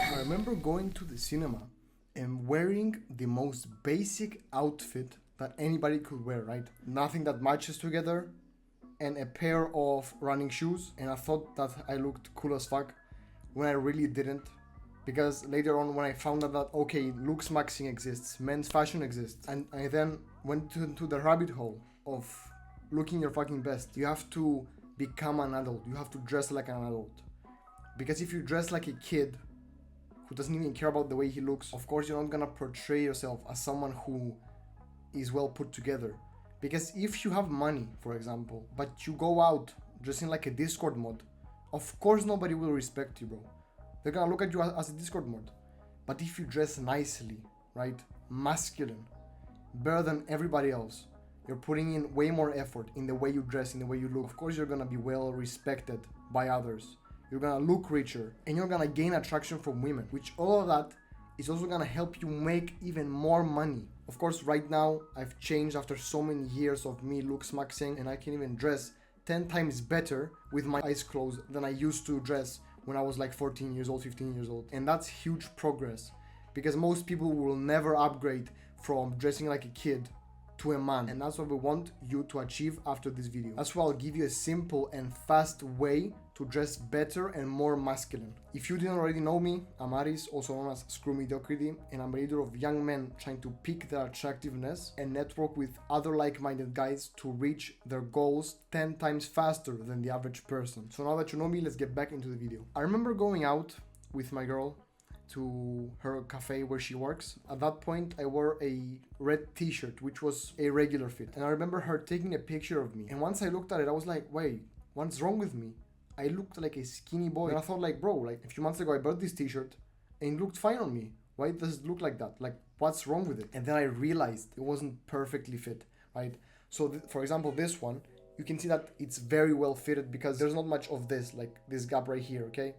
I remember going to the cinema and wearing the most basic outfit that anybody could wear, right? Nothing that matches together, and a pair of running shoes. And I thought that I looked cool as fuck when I really didn't. Because later on, when I found out that, okay, looks maxing exists, men's fashion exists, and I then went into the rabbit hole of looking your fucking best. You have to become an adult, you have to dress like an adult. Because if you dress like a kid who doesn't even care about the way he looks, of course you're not gonna portray yourself as someone who is well put together. Because if you have money, for example, but you go out dressing like a Discord mod, of course nobody will respect you, bro. They're gonna look at you as a Discord mod. But if you dress nicely, right, masculine, better than everybody else, you're putting in way more effort in the way you dress, in the way you look, of course you're gonna be well respected by others. You're gonna look richer, and you're gonna gain attraction from women, which all of that is also gonna help you make even more money. Of course, right now I've changed after so many years of me looks maxing, and I can even dress 10 times better with my eyes closed than I used to dress when I was like 14 years old, 15 years old. And that's huge progress, because most people will never upgrade from dressing like a kid to a man, and that's what we want you to achieve after this video. That's why I'll give you a simple and fast way to dress better and more masculine. If you didn't already know me, I'm Aris, also known as Screw Mediocrity, and I'm a leader of young men trying to pick their attractiveness and network with other like-minded guys to reach their goals 10 times faster than the average person. So now that you know me, let's get back into the video. I remember going out with my girl to her cafe where she works. At that point, I wore a red t-shirt, which was a regular fit. And I remember her taking a picture of me. And once I looked at it, I was like, wait, what's wrong with me? I looked like a skinny boy. And I thought like, bro, like a few months ago, I bought this t-shirt and it looked fine on me. Why does it look like that? Like, what's wrong with it? And then I realized it wasn't perfectly fit, right? So for example, this one, you can see that it's very well fitted because there's not much of this, like this gap right here, okay?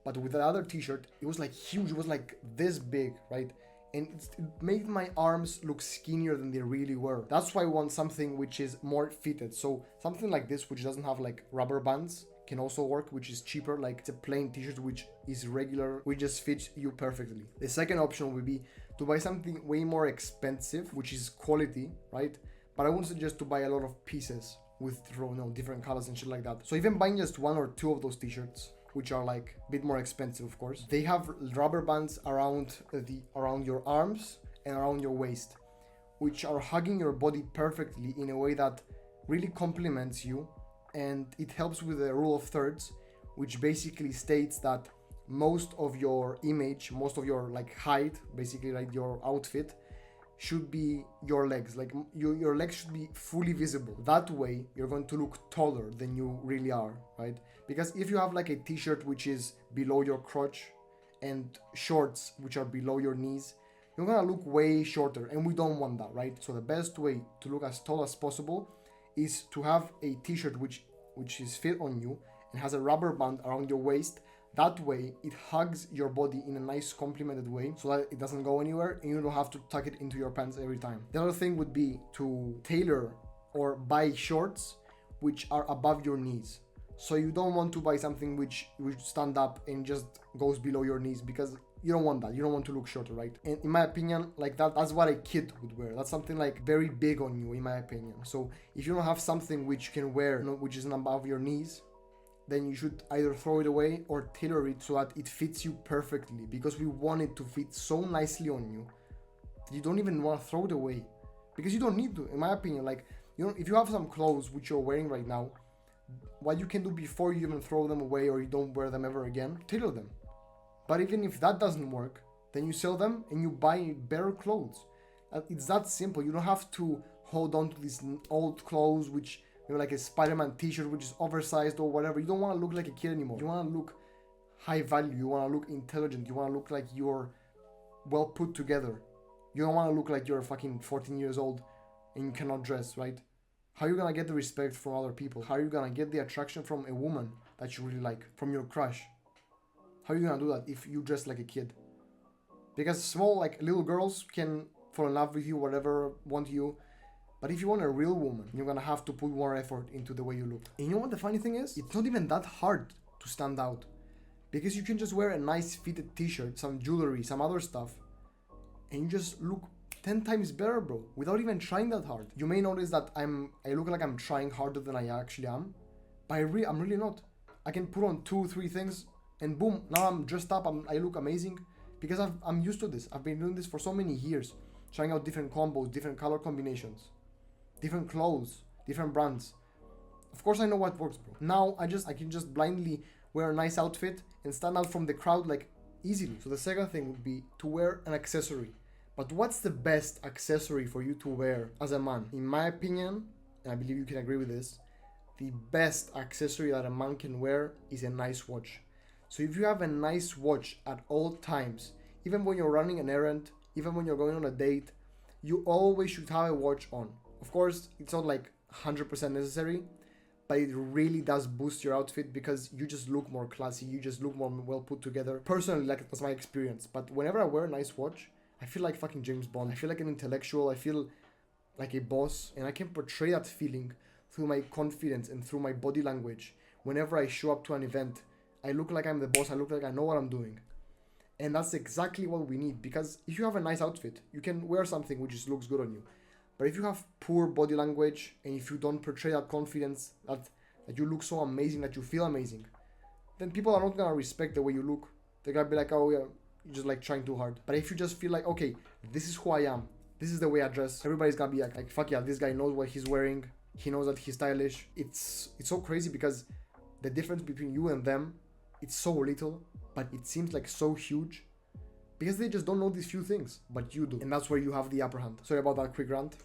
But with the other t-shirt, it was like huge, it was like this big, right? And it made my arms look skinnier than they really were. That's why I want something which is more fitted. So something like this, which doesn't have like rubber bands, can also work, which is cheaper. Like it's a plain t-shirt which is regular, which just fits you perfectly. The second option would be to buy something way more expensive, which is quality, right? But I wouldn't suggest to buy a lot of pieces with different colors and shit like that. So even buying just one or two of those t-shirts, which are like a bit more expensive, of course, they have rubber bands around your arms and around your waist, which are hugging your body perfectly in a way that really complements you. And it helps with the rule of thirds, which basically states that most of your image, most of your like height, basically like your outfit, should be your legs. Like your legs should be fully visible. That way you're going to look taller than you really are, right? Because if you have like a t-shirt which is below your crotch and shorts which are below your knees, you're gonna look way shorter, and we don't want that, right? So the best way to look as tall as possible is to have a t-shirt which is fit on you and has a rubber band around your waist. That way it hugs your body in a nice complemented way so that it doesn't go anywhere and you don't have to tuck it into your pants every time. The other thing would be to tailor or buy shorts which are above your knees. So you don't want to buy something which stand up and just goes below your knees, because you don't want that. You don't want to look shorter, right? And in my opinion, like that's what a kid would wear. That's something like very big on you, in my opinion. So if you don't have something which you can wear, which is above your knees, then you should either throw it away or tailor it so that it fits you perfectly, because we want it to fit so nicely on you that you don't even want to throw it away, because you don't need to, in my opinion. Like, if you have some clothes which you're wearing right now, what you can do before you even throw them away or you don't wear them ever again, tailor them. But even if that doesn't work, then you sell them and you buy better clothes. It's that simple. You don't have to hold on to these old clothes which, like a Spider-Man t-shirt which is oversized or whatever. You don't want to look like a kid anymore. You want to look high value. You want to look intelligent. You want to look like you're well put together. You don't want to look like you're fucking 14 years old and you cannot dress, right? How are you gonna get the respect from other people? How are you gonna get the attraction from a woman that you really like, from your crush? How are you gonna do that if you dress like a kid? Because small, like little girls can fall in love with you, whatever, want you. But if you want a real woman, you're gonna have to put more effort into the way you look. And you know what the funny thing is? It's not even that hard to stand out. Because you can just wear a nice fitted t-shirt, some jewelry, some other stuff, and you just look 10 times better, bro, without even trying that hard. You may notice that I look like I'm trying harder than I actually am, but I'm really not. I can put on 2-3 things and boom, now I'm dressed up, I look amazing because I'm used to this. I've been doing this for so many years, trying out different combos, different color combinations, different clothes, different brands. Of course I know what works, bro. Now I can just blindly wear a nice outfit and stand out from the crowd like easily. So the second thing would be to wear an accessory. But what's the best accessory for you to wear as a man? In my opinion, and I believe you can agree with this, the best accessory that a man can wear is a nice watch. So if you have a nice watch at all times, even when you're running an errand, even when you're going on a date, you always should have a watch on. Of course, it's not like 100% necessary, but it really does boost your outfit because you just look more classy, you just look more well put together. Personally, like, that's my experience. But whenever I wear a nice watch, I feel like fucking James Bond. I feel like an intellectual. I feel like a boss, and I can portray that feeling through my confidence and through my body language. Whenever I show up to an event, I look like I'm the boss. I look like I know what I'm doing. And that's exactly what we need, because if you have a nice outfit, you can wear something which just looks good on you. But if you have poor body language and if you don't portray that confidence, that you look so amazing, that you feel amazing, then people are not gonna respect the way you look. They're gonna be like, oh yeah, you're just like trying too hard. But if you just feel like, okay, this is who I am, this is the way I dress, everybody's gonna be like fuck yeah, this guy knows what he's wearing, he knows that he's stylish. It's so crazy because the difference between you and them, it's so little, but it seems like so huge because they just don't know these few things, but you do. And that's where you have the upper hand. Sorry about that quick rant.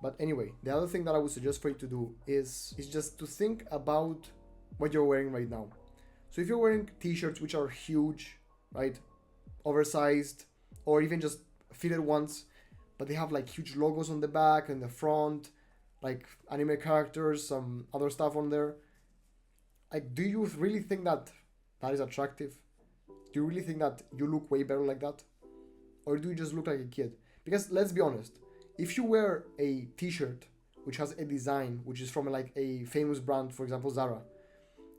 But anyway, the other thing that I would suggest for you to do is just to think about what you're wearing right now. So if you're wearing t-shirts which are huge, right, oversized, or even just fitted ones, but they have like huge logos on the back and the front, like anime characters, some other stuff on there, like, do you really think that is attractive? Do you really think that you look way better like that? Or do you just look like a kid? Because let's be honest, if you wear a t-shirt which has a design which is from like a famous brand, for example Zara,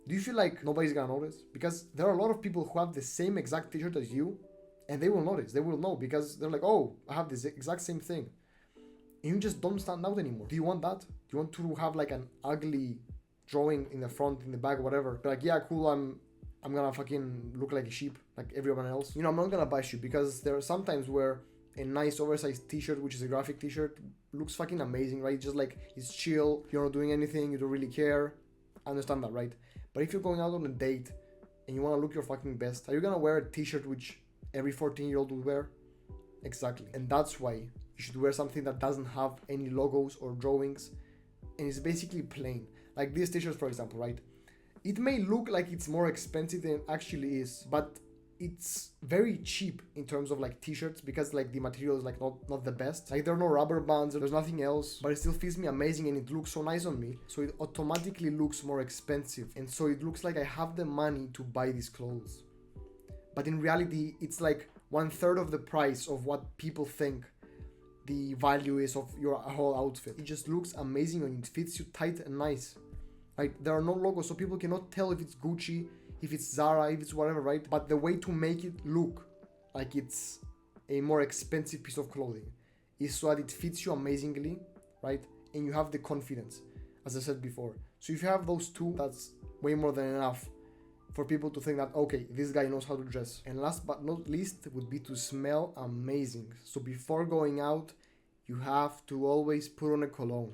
do you feel like nobody's gonna notice? Because there are a lot of people who have the same exact t-shirt as you, and they will notice, they will know, because they're like, oh, I have this exact same thing. And you just don't stand out anymore. Do you want that? Do you want to have like an ugly drawing in the front, in the back, whatever? But like, yeah, cool, I'm gonna fucking look like a sheep, like everyone else. You know, I'm not gonna bash you, because there are some times where a nice oversized t-shirt, which is a graphic t-shirt, looks fucking amazing, right? Just like, it's chill, you're not doing anything, you don't really care. I understand that, right? But if you're going out on a date and you want to look your fucking best, are you gonna wear a t-shirt which every 14-year-old would wear? Exactly. And that's why you should wear something that doesn't have any logos or drawings and it's basically plain. Like these t-shirts, for example, right? It may look like it's more expensive than it actually is, but it's very cheap in terms of like t-shirts, because like the material is like not the best. Like there are no rubber bands, there's nothing else, but it still fits me amazing and it looks so nice on me, so it automatically looks more expensive, and so it looks like I have the money to buy these clothes. But in reality, it's like 1/3 of the price of what people think the value is of your whole outfit. It just looks amazing and it fits you tight and nice. Right? There are no logos, so people cannot tell if it's Gucci, if it's Zara, if it's whatever, right? But the way to make it look like it's a more expensive piece of clothing is so that it fits you amazingly, right? And you have the confidence, as I said before. So if you have those two, that's way more than enough for people to think that, okay, this guy knows how to dress. And last but not least would be to smell amazing. So before going out, you have to always put on a cologne.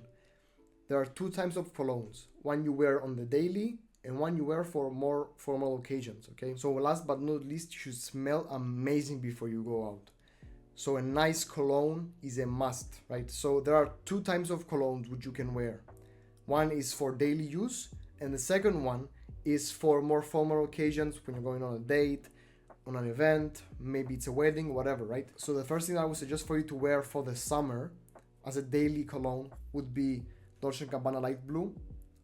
There are two types of colognes. One you wear on the daily and one you wear for more formal occasions, okay? So last but not least, you should smell amazing before you go out. So a nice cologne is a must, right? So there are two types of colognes which you can wear. One is for daily use, and the second one is for more formal occasions, when you're going on a date, on an event, maybe it's a wedding, whatever, right? So the first thing I would suggest for you to wear for the summer as a daily cologne would be Dolce & Gabbana Light Blue.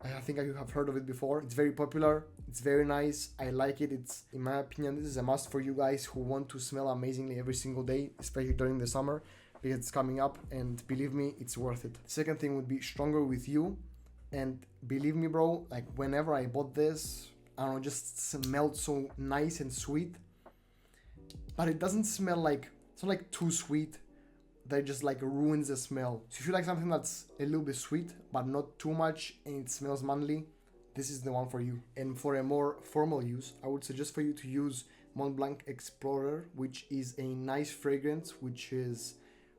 I think you have heard of it before. It's very popular. It's very nice. I like it. It's, in my opinion, this is a must for you guys who want to smell amazingly every single day, especially during the summer, because it's coming up, and believe me, it's worth it. Second thing would be Stronger With You. And believe me, bro, like whenever I bought this, I don't know, just smelled so nice and sweet. But it doesn't smell like, it's not like too sweet that just like ruins the smell. So if you like something that's a little bit sweet, but not too much, and it smells manly, this is the one for you. And for a more formal use, I would suggest for you to use Mont Blanc Explorer, which is a nice fragrance, which is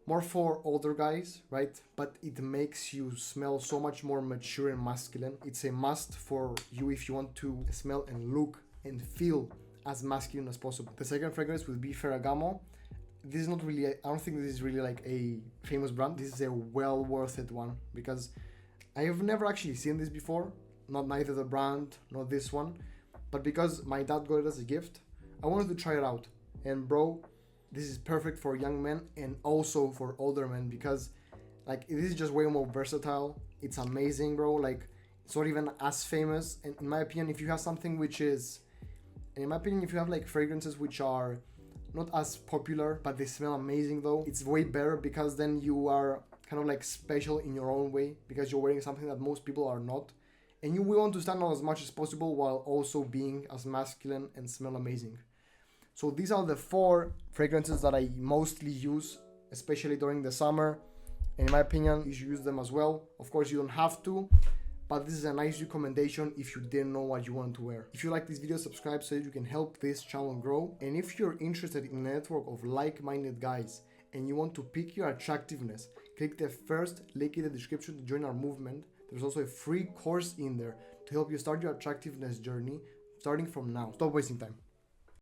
more for older guys, right? But it makes you smell so much more mature and masculine. It's a must for you if you want to smell and look and feel as masculine as possible. The second fragrance would be Ferragamo. This is not really, I don't think this is really like a famous brand. This is a well worth it one because I have never actually seen this before. Not neither the brand, nor this one. But because my dad got it as a gift, I wanted to try it out. And bro, this is perfect for young men and also for older men because like this is just way more versatile. It's amazing, bro. Like it's not even as famous. And in my opinion, if you have something which is, and in my opinion, if you have like fragrances which are not as popular, but they smell amazing though, it's way better because then you are kind of like special in your own way because you're wearing something that most people are not. And you want to stand out as much as possible while also being as masculine and smell amazing. So these are the 4 fragrances that I mostly use, especially during the summer. And in my opinion, you should use them as well. Of course, you don't have to, but this is a nice recommendation if you didn't know what you want to wear. If you like this video, subscribe so that you can help this channel grow. And if you're interested in a network of like-minded guys and you want to pick your attractiveness, click the first link in the description to join our movement. There's also a free course in there to help you start your attractiveness journey starting from now. Stop wasting time.